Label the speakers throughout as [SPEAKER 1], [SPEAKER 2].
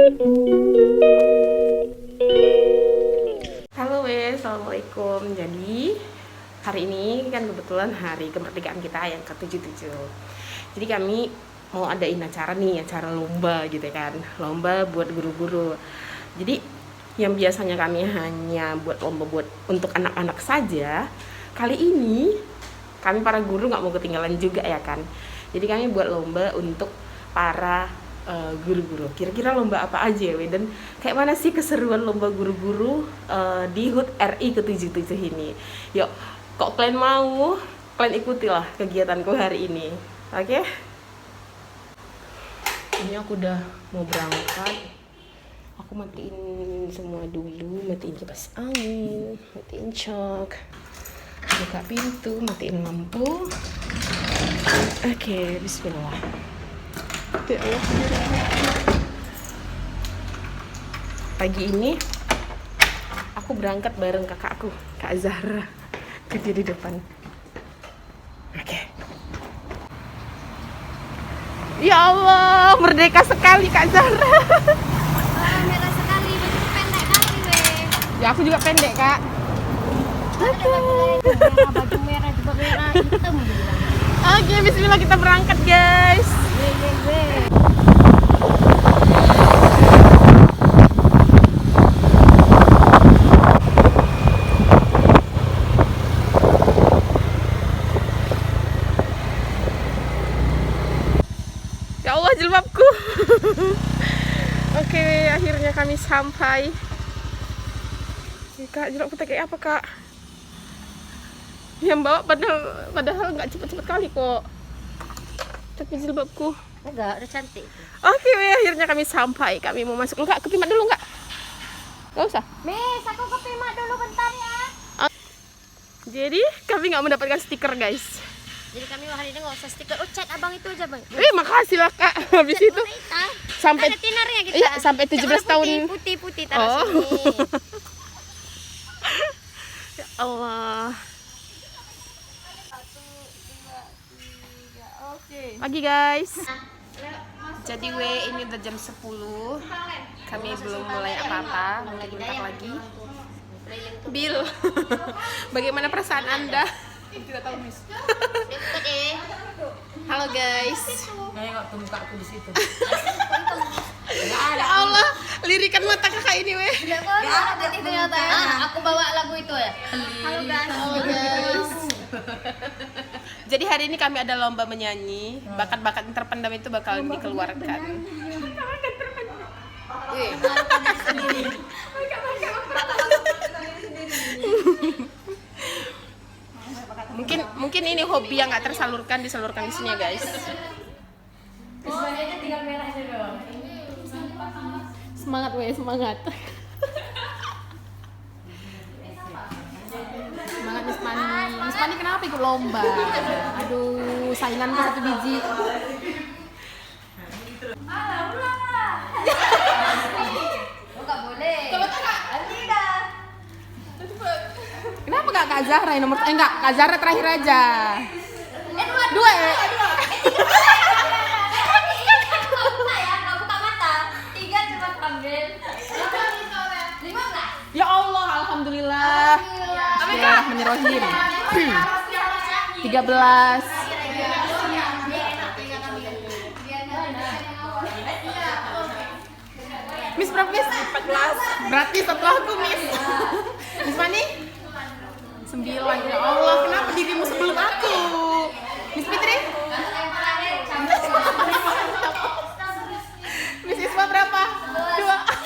[SPEAKER 1] Halo assalamualaikum. Jadi hari ini kan kebetulan hari kemerdekaan kita yang ke-77. Jadi kami mau adain acara lomba gitu kan. Lomba buat guru-guru. Jadi yang biasanya kami hanya buat lomba buat untuk anak-anak saja, kali ini kami para guru nggak mau ketinggalan juga ya kan. Jadi kami buat lomba untuk para guru-guru. Kira-kira lomba apa aja ya, dan kayak mana sih keseruan lomba guru-guru di HUT RI ke-77 ini? Yuk, kok kalian mau, kalian ikutilah kegiatanku hari ini. Oke? Ini aku udah mau berangkat. Aku matiin semua dulu, matiin kipas angin, matiin cok, buka pintu, matiin lampu. Oke, bismillah. Ya Allah. Pagi ini aku berangkat bareng kakakku, Kak Zahra, kerja di depan. Oke. Ya Allah, merdeka sekali Kak Zahra.
[SPEAKER 2] Merah sekali, baju pendek kali weh.
[SPEAKER 1] Ya aku juga pendek Kak.
[SPEAKER 2] Baju merah juga merah hitam bilang.
[SPEAKER 1] Oke, bismillah kita berangkat guys.
[SPEAKER 2] Weh.
[SPEAKER 1] Ya Allah, jilbabku. Oke, akhirnya kami sampai. Kak, jilbabku kayak apa Kak? Yang bawa padahal nggak cepet-cepet kali kok. Tapi jilbabku.
[SPEAKER 2] Enggak, udah cantik.
[SPEAKER 1] Oke, akhirnya kami sampai. Kami mau masuk. Enggak, ke Pimat dulu enggak? Enggak usah.
[SPEAKER 2] Miss, aku ke Pimat dulu bentar ya.
[SPEAKER 1] Jadi, kami nggak mendapatkan stiker, guys.
[SPEAKER 2] Jadi kami hari ini nggak usah stiker. Oh, chat abang itu aja bang.
[SPEAKER 1] Makasih lah Kak. Habis
[SPEAKER 2] Chat
[SPEAKER 1] itu
[SPEAKER 2] warna hitam.
[SPEAKER 1] sampai
[SPEAKER 2] Ada tinarnya kita.
[SPEAKER 1] Iya, sampai 17
[SPEAKER 2] Chat warna
[SPEAKER 1] tahun.
[SPEAKER 2] Putih taruh sini.
[SPEAKER 1] Ya Allah. Pagi guys. Jadi ini udah jam 10. Kami belum mulai apa-apa, mungkin bentar lagi. Bill, bagaimana perasaan Anda? Tidak tahu, Miss. Halo guys. Ya Allah, lirikan mata kakak ini weh.
[SPEAKER 2] Aku bawa lagu itu ya. Halo guys.
[SPEAKER 1] Halo guys. Jadi hari ini kami ada lomba menyanyi. Bakat-bakat yang terpendam itu bakal dikeluarkan. Mungkin ini hobi yang nggak tersalurkan, disalurkan di sini ya guys. Semangat weh, semangat. Semangat Miss Mani. Miss Mani kenapa ikut lomba? Aduh, sainganku satu biji.
[SPEAKER 2] Enggak boleh.
[SPEAKER 1] Kenapa gak Kak Zahra yang nomor enggak, Kak Zahra terakhir aja. Dua ya? Ya Allah, alhamdulillah. Bismillahirrahmanirrahim. 13. Miss berapa Miss? 14. Berarti setelah aku Miss. Miss Mani? 9. Ya Allah, kenapa dirimu sebelum aku? Miss Fitri? Miss Isma berapa? 2.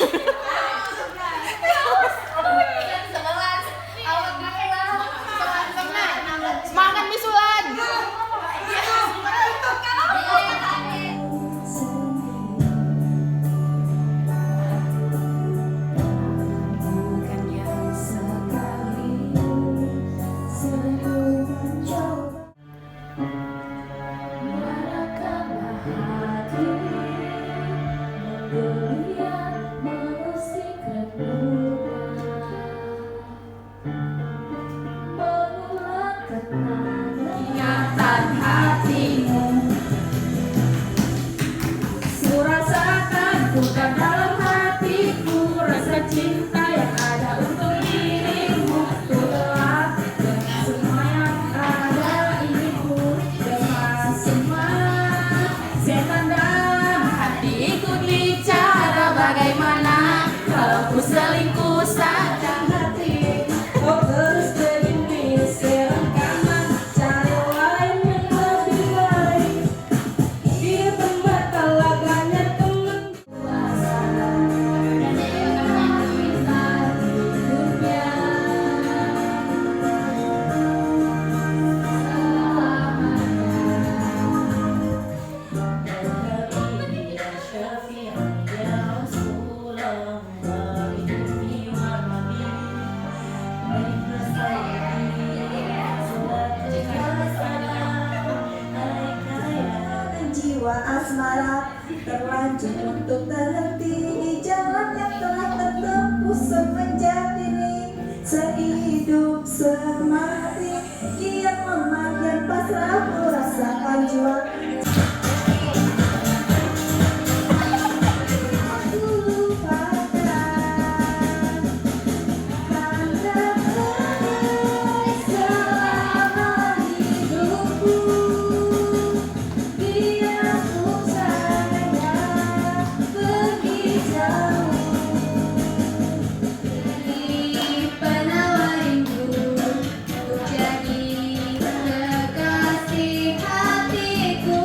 [SPEAKER 1] Semangat Miss Ulan. Ku rasakan bukan dalam hati.
[SPEAKER 3] cinta yang ada untuk dirimu. Ku telah dengan semua yang ada ini, ku lepas semua setan dalam hatiku. Bicara bagaimana kalau ku selingkuh sadar hati. Oh terus begini serangkaman, cari lain yang lebih baik. Dia tempat talaganya temen suasana dan enak kita hidupnya jiwa asmara terlanjur untuk terhenti di jalan yang telah tertempuh semenjak ini. Sehidup semati kian memakan pasrah, ku rasakan jua. Aku lupakan tanda baik selama hidupku. Biar ku saja pergi jauh dari penawar rindu, untuk jadi kekasih hatiku.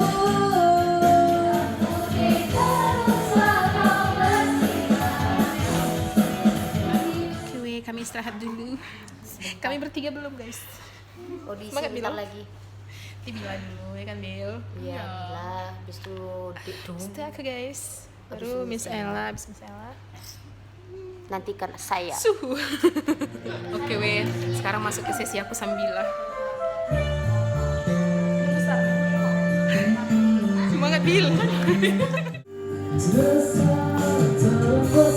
[SPEAKER 3] Teruslah kau
[SPEAKER 1] Oke, kami istirahat dulu. Kami bertiga belum guys.
[SPEAKER 2] Audisi
[SPEAKER 1] Semangat,
[SPEAKER 2] bentar
[SPEAKER 1] Bil.
[SPEAKER 2] lagi.
[SPEAKER 1] Bila dulu ya kan Bill.
[SPEAKER 2] Iya, lah. Habis itu dikdung.
[SPEAKER 1] Setelah aku guys.
[SPEAKER 2] Habis
[SPEAKER 1] Baru
[SPEAKER 2] Miss
[SPEAKER 1] Miss Ella, habis Miss Ella.
[SPEAKER 2] Nantikan saya.
[SPEAKER 1] Suhu. Oke weh, sekarang masuk ke sesi aku sambilah. Semangat Bill.
[SPEAKER 3] terlepas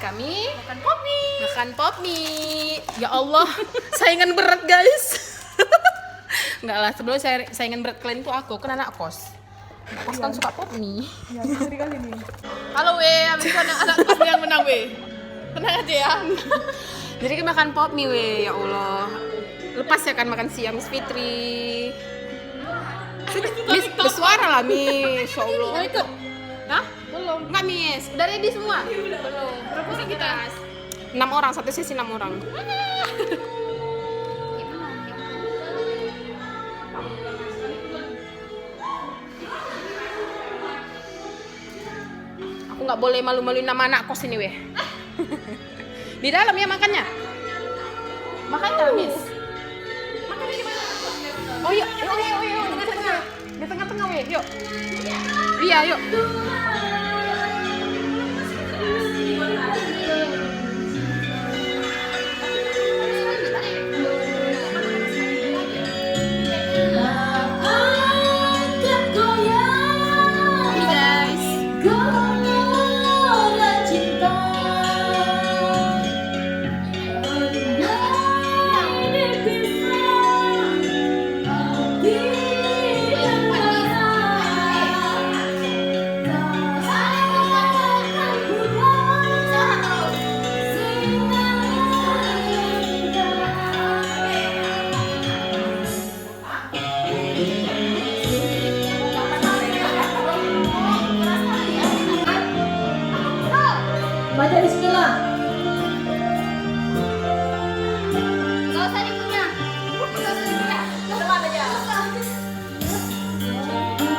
[SPEAKER 1] kami makan pop mie. Ya Allah, saingan berat guys. Enggak lah, sebelum saingan berat kalian tuh aku kan anak kos. Mas kan suka pop nih.
[SPEAKER 4] Ya, ngeri kali nih.
[SPEAKER 1] Halo we, abis itu anak pop yang menang we. Tenang aja ya. Jadi kita makan pop mie we, ya Allah. Lepas ya kan makan siang Miss Fitri. Miss bersuara lah Miss, ya Allah. Mau ikut? Hah? Belum. Enggak Miss, udah ready semua? Belum. Berapa sih kita? 6 orang, satu sesi 6 orang. Aku nggak boleh malu-maluin nama anak kos ini weh. Di dalam ya makannya. Makan dalam Miss. Makannya di mana? Oh iya, di tengah-tengah. Di tengah-tengah weh, yuk. Iya, yuk.
[SPEAKER 3] Akan goyang
[SPEAKER 1] Ini guys.
[SPEAKER 3] goyang cinta. Andai dipisah, api yang panas, tak akan pernah baca bismillah.
[SPEAKER 2] Gak usah dikunyah.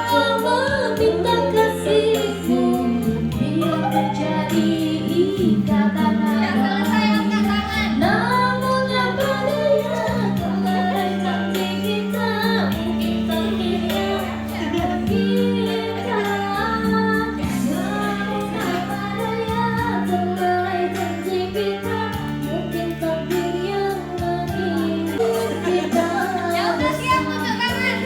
[SPEAKER 3] Ku meminta kasihmu biar terjadi ikatan hati. Namun yang berdaya kemarin nanti kita mungkin terhilang kita. Namun apa daya terlai janji kita mungkin takdir yang mengirim kita.
[SPEAKER 2] Ya udah siap untuk tangan.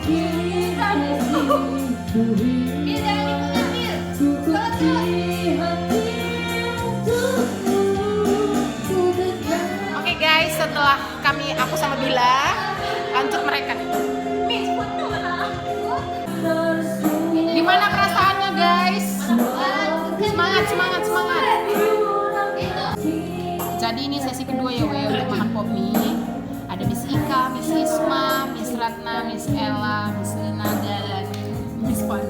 [SPEAKER 2] Bil, jangan dikunyah, Bil.
[SPEAKER 1] Oke guys, setelah aku sama Bila lanjut mereka nih. Gimana perasaannya guys? Semangat, semangat, semangat. Jadi ini sesi kedua ya we untuk makan pop mie. Ada Miss Ika, Miss Isma, Miss Ratna, Miss Ella, Miss Lina dan Miss Pan.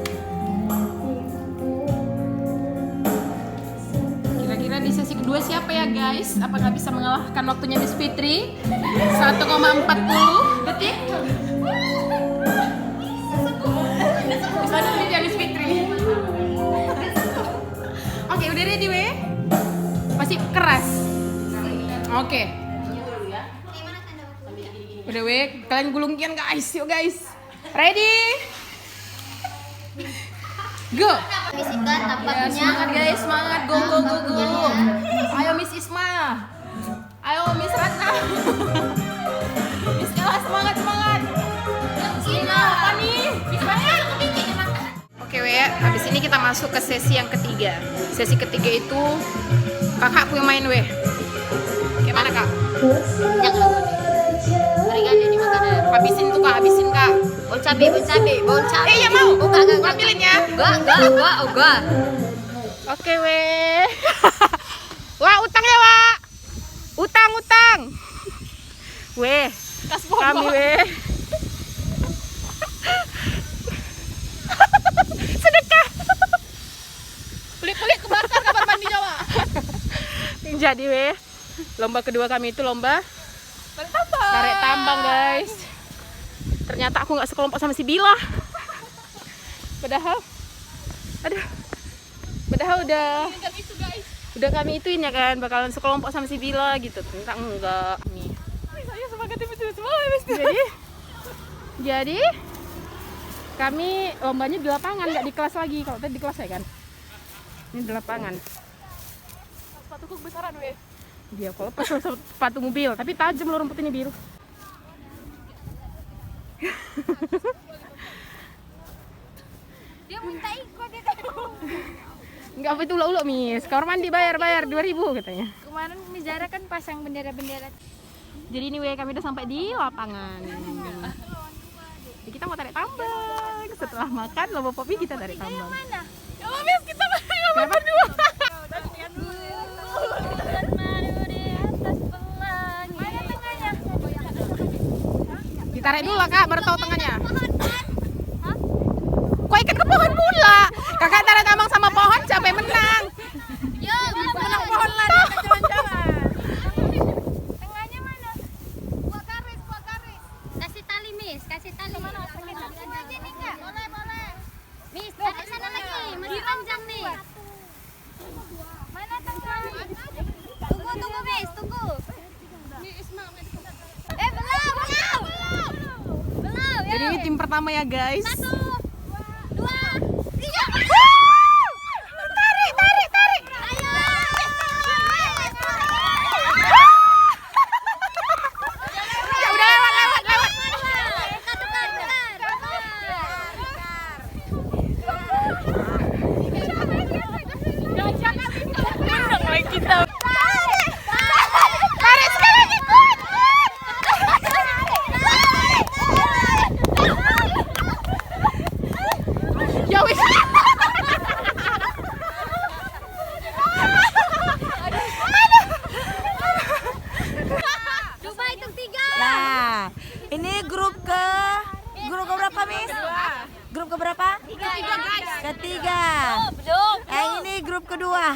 [SPEAKER 1] Kira-kira di sesi kedua siapa ya guys? Apakah bisa mengalahkan waktunya Miss Fitri? 1,40 detik. Bisa dulu ya Miss Fitri. Oke, udah ready we? Masih keras. Oke. Udah we, kalian gulungkian guys, yuk guys. Ready? Go.
[SPEAKER 2] Miss Ika
[SPEAKER 1] Ya,
[SPEAKER 2] tampaknya.
[SPEAKER 1] semangat guys, semangat. Go, go, go, go. Ayo Miss Isma. Ayo Miss Ratna. Miss Ella, semangat, semangat. Lina, apa nih? Oke we, habis ini kita masuk ke sesi yang ketiga. Sesi ketiga itu kakakku yang main we. Gimana kak?
[SPEAKER 2] Berikan ini makanan.
[SPEAKER 1] Habisin tuh kak, habisin kak.
[SPEAKER 2] Bon cabe, bon cabe, bon cabe.
[SPEAKER 1] Ya mau?
[SPEAKER 2] Enggak.
[SPEAKER 1] Ambilin ya.
[SPEAKER 2] Enggak.
[SPEAKER 1] Oke we. Wah utang ya wak. Utang. Weh. Kami we. Sedekah. Kulit kebakar kamar mandinya wak. Jadi we, lomba kedua kami itu lomba tarik tambang guys. Ternyata aku nggak sekelompok sama si Bila. Padahal udah kami ituin ya kan, bakalan sekelompok sama si Bila gitu. Ternyata enggak nih. Saya semangat semua jadi kami lombanya di lapangan, nggak di kelas lagi. Kalau tadi di kelas ya kan, ini di lapangan. Sepatuku kebesaran weh. Dia kalau pas sepatu mobil, tapi tajam loh rumput ini biru.
[SPEAKER 2] Dia minta ikut dia.
[SPEAKER 1] Enggak apa itu ulo-ulo Miss. Kamar mandi bayar 2.000 katanya.
[SPEAKER 2] Kemarin Miss Zara kan pasang bendera-bendera.
[SPEAKER 1] Jadi ini kami udah sampai di lapangan. Jadi kita mau tarik tambang. Setelah makan lomba popi kita tarik tambang. Ya Miss, kita mau berdua. Ditarik dulu lah Kak, baru tahu tengahnya. Kok ikat ke pohon pula? Kakak tarik tambang sama pohon, siapa yang menang?
[SPEAKER 2] Yo,
[SPEAKER 1] Menang pohon lah, jangan-jangan.
[SPEAKER 2] tengahnya mana? Buat karis. Kasih tali, Miss. Kasih tali. Mana? Boleh. Miss, tarik sana lagi. Masih panjang nih. Mana tengah? Tunggu, Miss. Tunggu. Belum.
[SPEAKER 1] Jadi ini tim pertama ya guys.
[SPEAKER 2] 1, 2, 3. Tarik. Ayo.
[SPEAKER 1] Ya udah lewat. Tarik sekarang ikut. Ya wis.
[SPEAKER 2] Coba hitung 3.
[SPEAKER 4] Nah, ini grup keberapa, Miss? Grup keberapa?
[SPEAKER 2] 3 guys.
[SPEAKER 4] Ketiga.
[SPEAKER 2] Belum.
[SPEAKER 4] Yang ini grup kedua.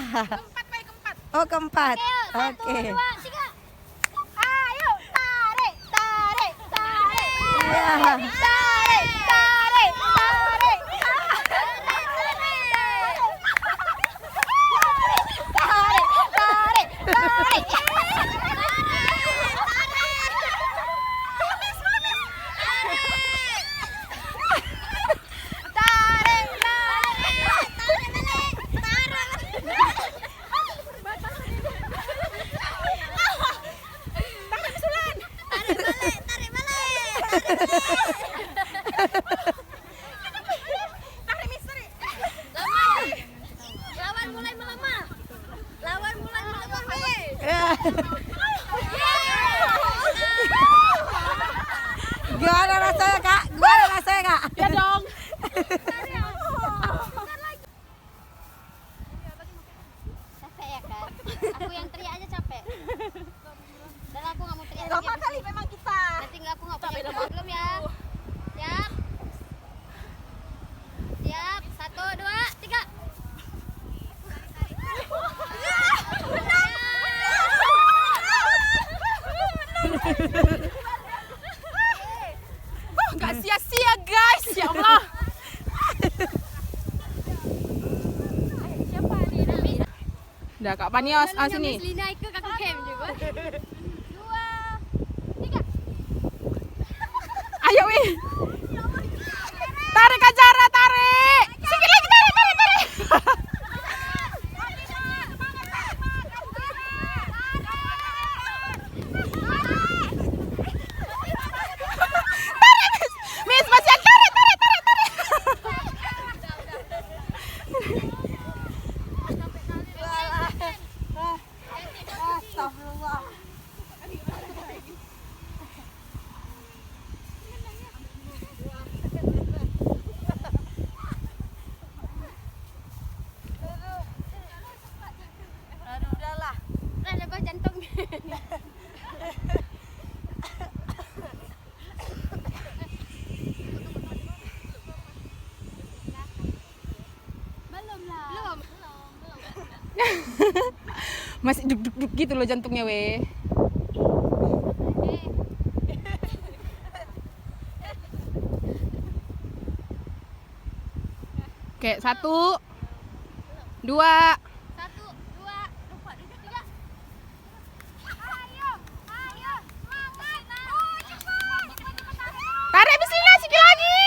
[SPEAKER 4] Oh, keempat. Oke.
[SPEAKER 2] 1, 2, 3. Ayo, tarik.
[SPEAKER 4] Iya.
[SPEAKER 2] Tarik. Lawan mulai melemah.
[SPEAKER 4] Gimana rasanya, Kak? Kak?
[SPEAKER 1] Ya dong.
[SPEAKER 2] Capek ya kan? Aku yang teriak aja capek. Dan aku nggak mau teriak.
[SPEAKER 4] Lama kali memang kita.
[SPEAKER 2] Nanti aku nggak punya belum ya. Siap. 1, 2, 3.
[SPEAKER 1] Nggak sia-sia guys, ya Allah. Udah Kak Panios, sini.
[SPEAKER 2] Lina ikut aku camp juga. 2, 3.
[SPEAKER 1] Ayo wih. Tarik Kak Zara, tarik. Sikit lagi, tarik. Miss, masih tarik.
[SPEAKER 4] Astagfirullah. Aduh, udahlah.
[SPEAKER 2] Ada bah jantung. Belum.
[SPEAKER 1] Masih duk gitu loh jantungnya weh. Oke, 1, 2.
[SPEAKER 2] 1, 2, lupa 3. Ayo, semangat. Cepat.
[SPEAKER 1] Tarik bismillah, sikit lagi.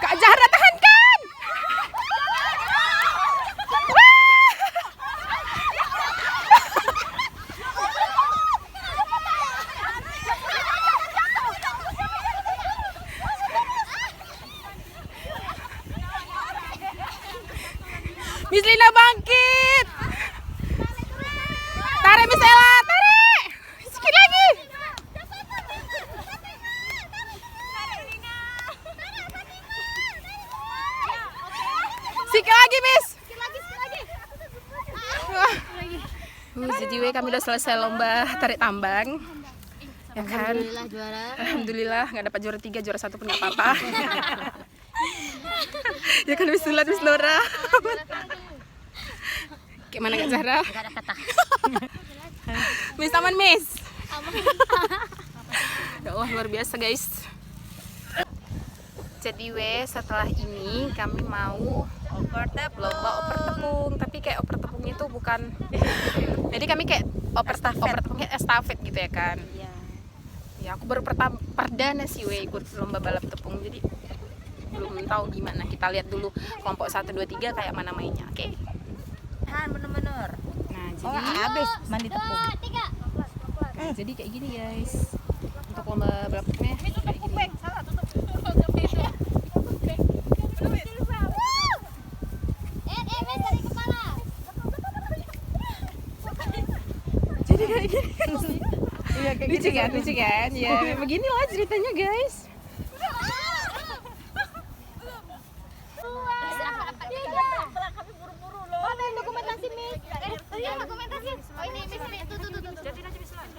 [SPEAKER 1] Kak Zahra tahankan. Miss Lina bangkit. Tarik Miss Ella, tarik. Sikit lagi. Sikit lagi, Miss.
[SPEAKER 2] Sikit lagi.
[SPEAKER 1] Jadi kami udah selesai lomba tarik tambang. Ya kan?
[SPEAKER 2] Alhamdulillah juara.
[SPEAKER 1] Alhamdulillah nggak dapat juara 3, juara 1 pun nggak apa-apa. Ya kan Miss Sulat, Miss Nora. Gimana Kak Zahra?
[SPEAKER 2] Enggak ada kata.
[SPEAKER 1] Miss aman, Miss. Ya Allah, luar biasa guys. Jadi setelah ini kami mau lomba oper tepung, tapi kayak oper tepungnya itu bukan. Jadi kami kayak oper tepungnya estafet gitu ya kan.
[SPEAKER 2] Iya.
[SPEAKER 1] Ya aku baru perdana sih ikut lomba balap tepung, jadi belum tahu gimana. Kita lihat dulu kelompok 1, 2, 3 kayak mana mainnya. Oke.
[SPEAKER 4] Bener-bener.
[SPEAKER 1] Nah,
[SPEAKER 4] Oh,
[SPEAKER 1] jadi
[SPEAKER 4] habis mandi tepung.
[SPEAKER 2] 2, 3.
[SPEAKER 1] jadi kayak gini guys. Untuk lomba balap tepungnya kayak gini.
[SPEAKER 2] Miss dari kepala.
[SPEAKER 1] Jadi kayak gini. Iya kayak lucu kan, lucu kan? Ya, beginilah ceritanya guys.
[SPEAKER 2] Mana yang dokumentasi, Miss? Iya, dokumentasi. Oh, ini Miss. Tuh. Jadi lagi Miss. Oke.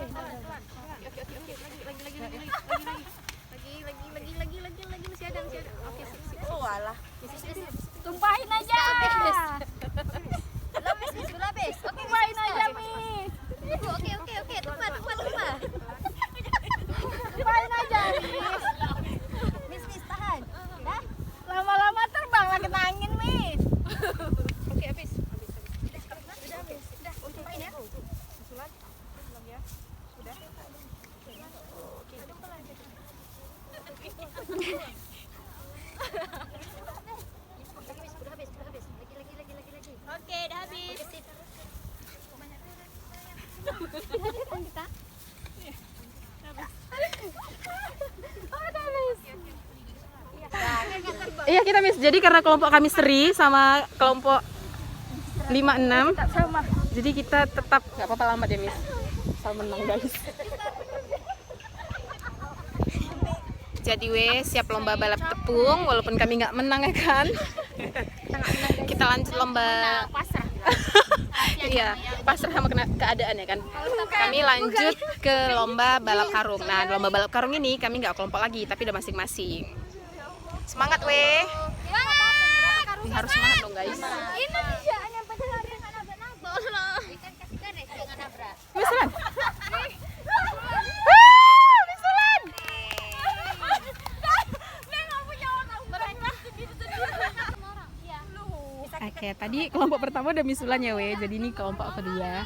[SPEAKER 2] Lagi masih ada. Oke, sip.
[SPEAKER 4] Oh, alah.
[SPEAKER 2] Tumpahin aja.
[SPEAKER 4] Belum, Miss, belum habis. Oke,
[SPEAKER 2] Tumpahin aja, Miss.
[SPEAKER 4] Oke. Tumpah.
[SPEAKER 2] Tumpahin aja, Miss.
[SPEAKER 4] Miss, tahan. Dah.
[SPEAKER 2] Lama-lama terbang lah kena angin, Miss.
[SPEAKER 1] Oke, habis.
[SPEAKER 4] Udah, tumpahin ya.
[SPEAKER 2] Oke, udah habis.
[SPEAKER 1] Iya kita Miss. Jadi karena kelompok kami seri sama kelompok 5, 6, jadi kita tetap nggak apa-apa lambat ya Miss. Sama menang guys. Jadi siap lomba balap tepung walaupun kami nggak menang ya kan. Kita lanjut lomba.
[SPEAKER 2] Pasrah.
[SPEAKER 1] Iya, pasrah sama keadaan ya kan. Kami lanjut ke lomba balap karung. Nah, lomba balap karung ini kami nggak kelompok lagi, tapi udah masing-masing. Semangat weh. Harus semangat dong guys.
[SPEAKER 2] Indonesia hanya pejalan yang nabrak-nabrak. Ikan kasih garis jangan nabrak.
[SPEAKER 1] Misalnya. Oke, tadi kelompok pertama udah Miss Ulan ya weh. Jadi ini kelompok kedua.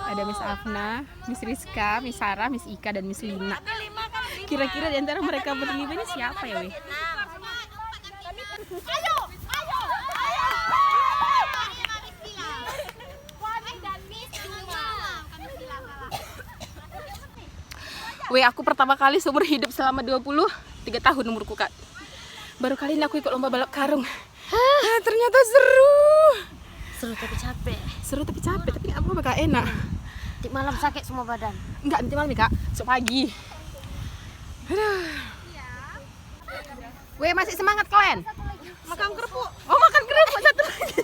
[SPEAKER 1] Ada Miss Afna, Miss Rizka, Miss Sarah, Miss Ika, dan Miss Lina. Kira-kira di antara mereka berlima ini siapa ya weh?
[SPEAKER 2] Ayo.
[SPEAKER 1] Weh, aku pertama kali seumur hidup selama 23 tahun umurku kak. Baru kali ini aku ikut lomba balap karung. Ternyata seru.
[SPEAKER 2] Seru tapi capek.
[SPEAKER 1] Seru tapi capek, tapi nggak apa-apa kak, enak.
[SPEAKER 2] Di malam sakit semua badan.
[SPEAKER 1] Enggak, nanti malam nih kak, besok pagi. Aduh. Weh, masih semangat kalian?
[SPEAKER 4] Makan kerupuk.
[SPEAKER 1] Oh, makan kerupuk satu lagi.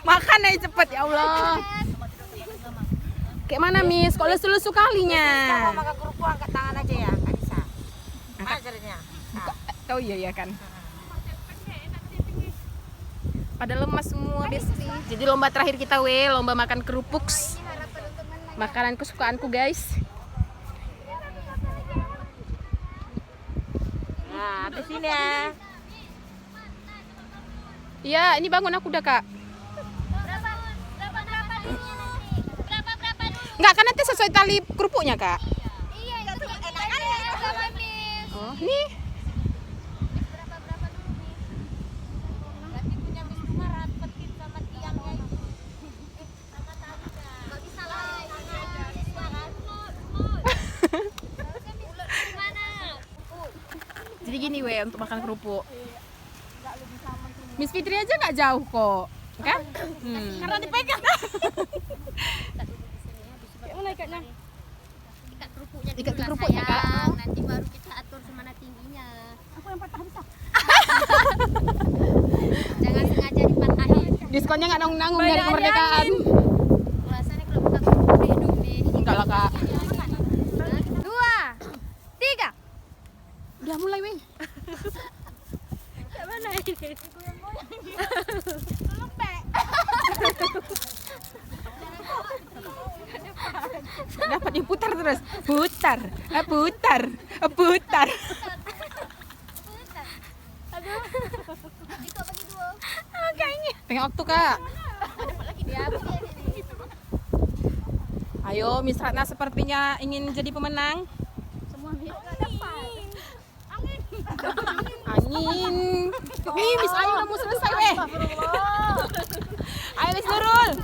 [SPEAKER 1] Makan aja cepet ya Allah. Kayak mana Miss? Kok lesu-lesu kalinya?
[SPEAKER 4] Kalau makan kerupuk angkat tangan aja ya, Kak Nisa. Angkat jarinya.
[SPEAKER 1] Oh iya kan. Pada lemas semua besti. Jadi lomba terakhir kita lomba makan kerupuk. Makanan kesukaanku guys.
[SPEAKER 4] Nah, habis ini ya.
[SPEAKER 1] Iya, ini bangun aku udah kak.
[SPEAKER 2] Berapa dulunya nanti? Berapa dulu?
[SPEAKER 1] Enggak kan nanti sesuai tali kerupuknya kak.
[SPEAKER 2] Iya, itu enak kan ya. Berapa, Miss?
[SPEAKER 1] Oh, nih.
[SPEAKER 2] Berapa dulu, Miss? Berarti punya Miss cuma rapetin sama tiangnya itu. Sama talinya. Enggak bisa lah. Gimana?
[SPEAKER 1] Jadi gini untuk makan kerupuk. Miss Fitri aja nggak jauh kok, kan? Karena dipegang. Kayak mana ikatnya?
[SPEAKER 2] Ikat kerupuknya
[SPEAKER 1] Ikat
[SPEAKER 2] dulu lah,
[SPEAKER 1] kerupuknya, Kak.
[SPEAKER 2] sayang. Nanti baru kita atur semana tingginya.
[SPEAKER 1] Aku yang patah bisa.
[SPEAKER 2] Jangan sengaja dipatahin.
[SPEAKER 1] Diskonnya nggak nanggung-nanggung dari kemerdekaan.
[SPEAKER 2] Rasanya kalau buka di hidung di.
[SPEAKER 1] Enggak lah kak.
[SPEAKER 2] 2, 3.
[SPEAKER 1] Udah mulai weh.
[SPEAKER 2] Kayak mana ini?
[SPEAKER 1] Dapat diputar terus. Putar. Putar. Putar.
[SPEAKER 2] Aduh. Diko bagi 2.
[SPEAKER 1] Kayaknya. Tengok waktu kak.
[SPEAKER 2] Dia
[SPEAKER 1] Ayo Miss Ratna sepertinya ingin jadi pemenang.
[SPEAKER 2] semua angin.
[SPEAKER 1] Angin. Wih, Miss Ayu udah mau selesai weh. Ayo Miss Nurul.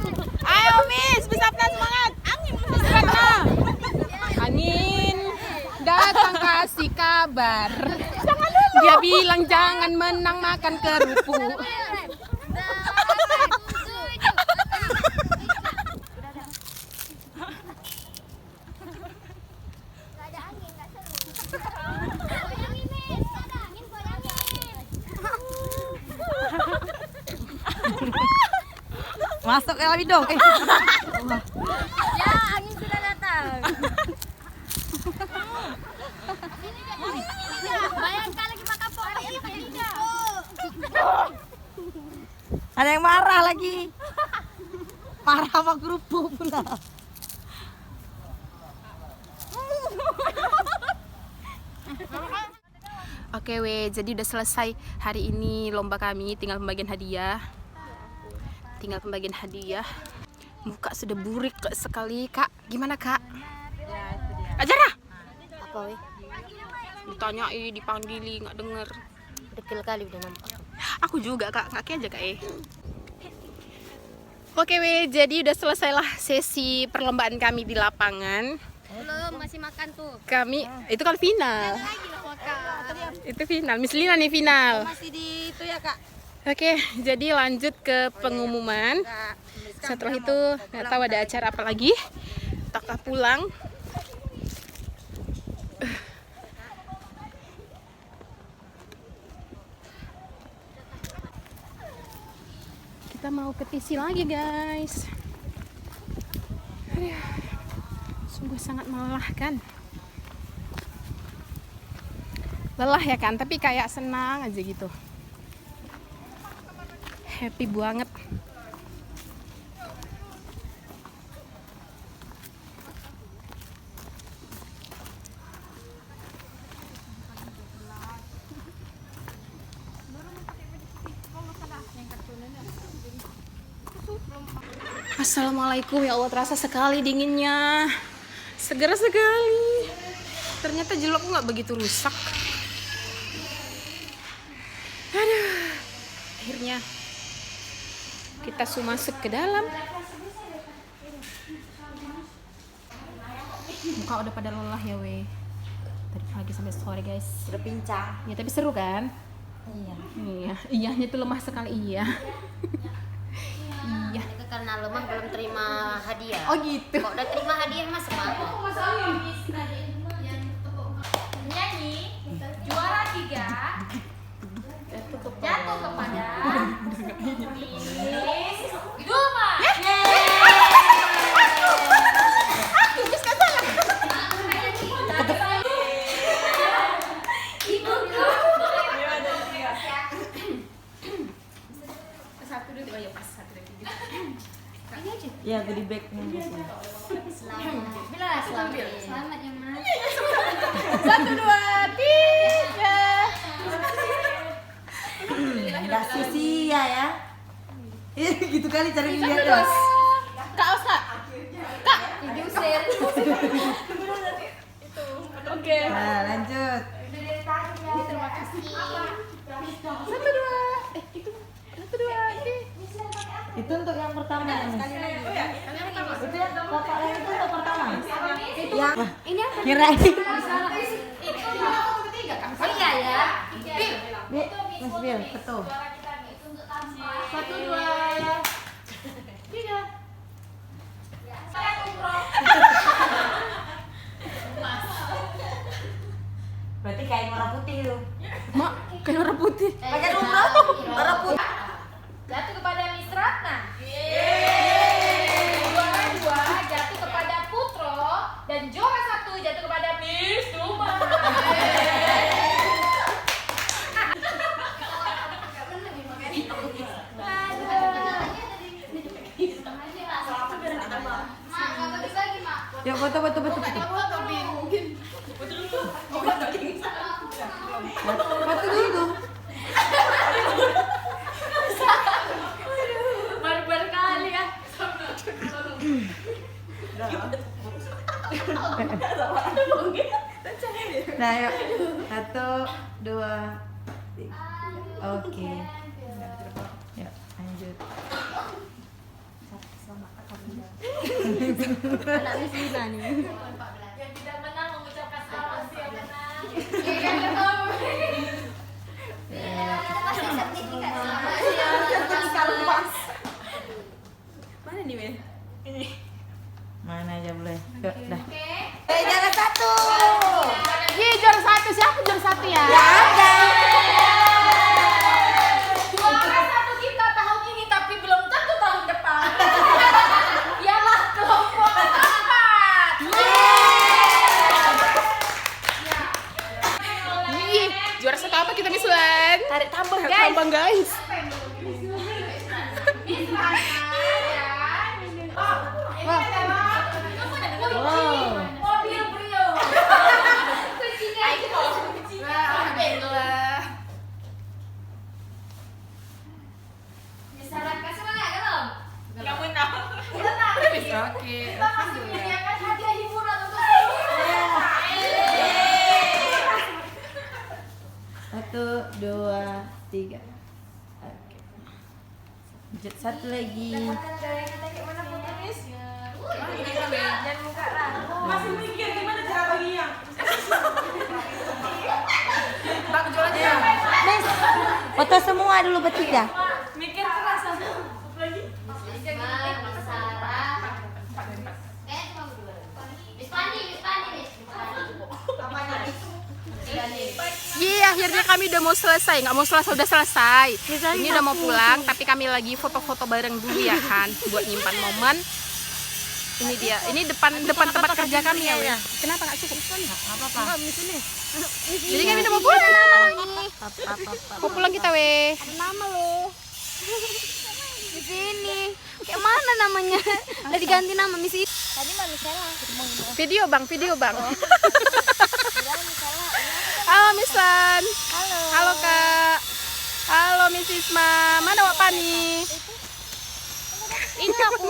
[SPEAKER 1] Ayo Miss Ratna semangat. Angin. Miss Ratna. Angin. Datang kasih kabar. Dia bilang jangan menang makan kerupuk.
[SPEAKER 4] Masuk ke dalam hidung.
[SPEAKER 2] Ya, angin sudah datang. Bayangkan lagi makan pokok ini tidak.
[SPEAKER 4] Ada yang marah lagi. Marah sama kerupuk pula.
[SPEAKER 1] Oke weh, jadi udah selesai hari ini lomba kami, tinggal pembagian hadiah. Muka sudah burik sekali kak. Gimana kak? Ajarah.
[SPEAKER 2] Apa weh?
[SPEAKER 1] Ditanyai, dipanggili, nggak denger.
[SPEAKER 2] Dekil kali udah nampak.
[SPEAKER 1] Aku juga kak, kaki aja kak Oke weh, jadi udah selesailah sesi perlombaan kami di lapangan.
[SPEAKER 2] Belum, masih makan tuh.
[SPEAKER 1] Kami, itu kan final.
[SPEAKER 2] Lagi loh makan.
[SPEAKER 1] Itu final, Miss Lina nih final.
[SPEAKER 4] Masih di itu ya kak.
[SPEAKER 1] Oke, jadi lanjut ke pengumuman. Setelah itu nggak tahu ada acara apa lagi. Taklah pulang. Kita mau ke TC lagi guys. Aduh, sungguh sangat melelahkan. Lelah ya kan, tapi kayak senang aja gitu. Happy banget. Assalamualaikum, ya Allah, terasa sekali dinginnya. Segar sekali. Ternyata jelokku nggak begitu rusak. Aduh, akhirnya kita masuk ke dalam. Muka udah pada lelah ya weh. Tadi pagi sampai sore guys.
[SPEAKER 4] Udah pincang.
[SPEAKER 1] Ya tapi seru kan?
[SPEAKER 4] Iya.
[SPEAKER 1] Iya, iyahnya tuh lemah sekali iya. Iya.
[SPEAKER 2] Itu karena lemah belum terima hadiah.
[SPEAKER 1] Oh gitu.
[SPEAKER 2] Kok udah terima hadiah mas semangat. Nyanyi juara 3 jatuh kepada Miss Duma.
[SPEAKER 1] Aku terus kan salah. Satu dulu, oh ya pas satu dulu. Ini aja.
[SPEAKER 4] Ya goodie bag nih.
[SPEAKER 2] Selamat ya mas.
[SPEAKER 1] 1, 2, 3.
[SPEAKER 4] Enggak sia-sia ya. Gitu kali cari lihat guys.
[SPEAKER 1] Kak Osa. Kak.
[SPEAKER 2] Diusir.
[SPEAKER 1] Oke.
[SPEAKER 4] Nah, lanjut.
[SPEAKER 2] Terima kasih.
[SPEAKER 1] 1, 2. Itu 1, 2. Oke.
[SPEAKER 4] Itu untuk yang pertama. Itu yang bapak lain itu untuk pertama. Yang
[SPEAKER 2] Ini apa?
[SPEAKER 4] kirain.
[SPEAKER 2] Oh iya ya.
[SPEAKER 4] Bi, Mas Bil, betul.
[SPEAKER 1] 1, 2, 3.
[SPEAKER 4] Berarti kain warna putih tuh.
[SPEAKER 1] Mak, kayak orang putih.
[SPEAKER 4] Pakai umroh, warna putih.
[SPEAKER 2] Jatuh kepada Miss Ratna. Juara 2 jatuh kepada Putro dan juara 1 jatuh kepada Miss Duma.
[SPEAKER 4] Yuk foto. Foto dulu.
[SPEAKER 2] Baru kali ya.
[SPEAKER 4] Nah, yuk. 1, 2, 3. Oke. Yuk, lanjut.
[SPEAKER 3] Anak Miss Lina nih.
[SPEAKER 2] Yang tidak menang mengucapkan selamat siang menang.
[SPEAKER 1] Mana nih, Weh?
[SPEAKER 4] Mana aja boleh. Yuk, dah.
[SPEAKER 3] Juara 1.
[SPEAKER 1] Iya, juara 1. Siapa juara 1 ya?
[SPEAKER 2] Juara 1 kita tahun ini tapi belum tentu tahun depan. Ialah kelompok 4.
[SPEAKER 1] Iya, juara 1 apa kita, Miss Lan?
[SPEAKER 2] Tarik tambang,
[SPEAKER 1] Tarik
[SPEAKER 2] guys.
[SPEAKER 1] tambang, guys.
[SPEAKER 2] Miss Ratna dan ini adalah
[SPEAKER 4] Wow.
[SPEAKER 2] mobil Brio. Kuncinya itu Miss Ratna semangat belum? Enggak menang. Tenang.
[SPEAKER 1] Oke.
[SPEAKER 2] Kita masih menyediakan hadiah hiburan untuk seluruh.
[SPEAKER 4] 1, 2, 3. Oke. Lanjut, satu lagi.
[SPEAKER 2] Jangan buka lah.
[SPEAKER 1] Masih mikir gimana cara baginya. Bang jualannya.
[SPEAKER 4] Foto semua dulu bertiga.
[SPEAKER 2] Mikir keras lagi.
[SPEAKER 1] Iya, akhirnya kami udah mau selesai. Nggak mau selesai, udah selesai. Ini udah mau pulang, tapi kami lagi foto-foto bareng dulu ya kan, buat nyimpan momen. Ini dia, ini depan tempat kerja kami ya, Weh. Kenapa nggak cukup?
[SPEAKER 4] Apa-apa.
[SPEAKER 1] Jadi kami udah mau pulang. Mau pulang kita, Weh.
[SPEAKER 3] Nama lo. Di sini. Kayak mana namanya? Udah diganti nama Miss. Tadi mah Michela.
[SPEAKER 1] Video bang. Halo Miss Lan.
[SPEAKER 3] Halo.
[SPEAKER 1] Halo Kak. Halo Miss Isma. Mana Wak Pani?
[SPEAKER 3] Ini aku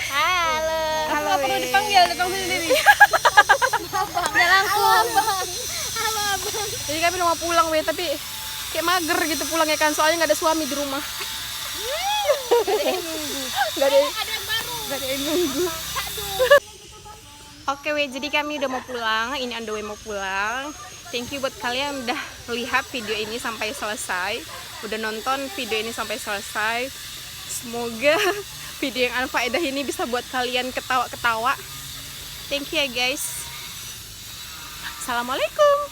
[SPEAKER 3] Halo.
[SPEAKER 1] Halo, perlu dipanggil, datang sendiri.
[SPEAKER 3] Jalan Halo Abang.
[SPEAKER 1] Jadi kami udah mau pulang, Weh, tapi kayak mager gitu pulangnya kan, soalnya nggak ada suami di rumah. Nggak ada yang nunggu. Oke, Weh, jadi kami udah mau pulang. Ini on the way mau pulang. Thank you buat kalian yang udah lihat video ini sampai selesai, udah nonton video ini sampai selesai. Semoga video yang anfaedah ini bisa buat kalian ketawa-ketawa. Thank you ya guys. Assalamualaikum.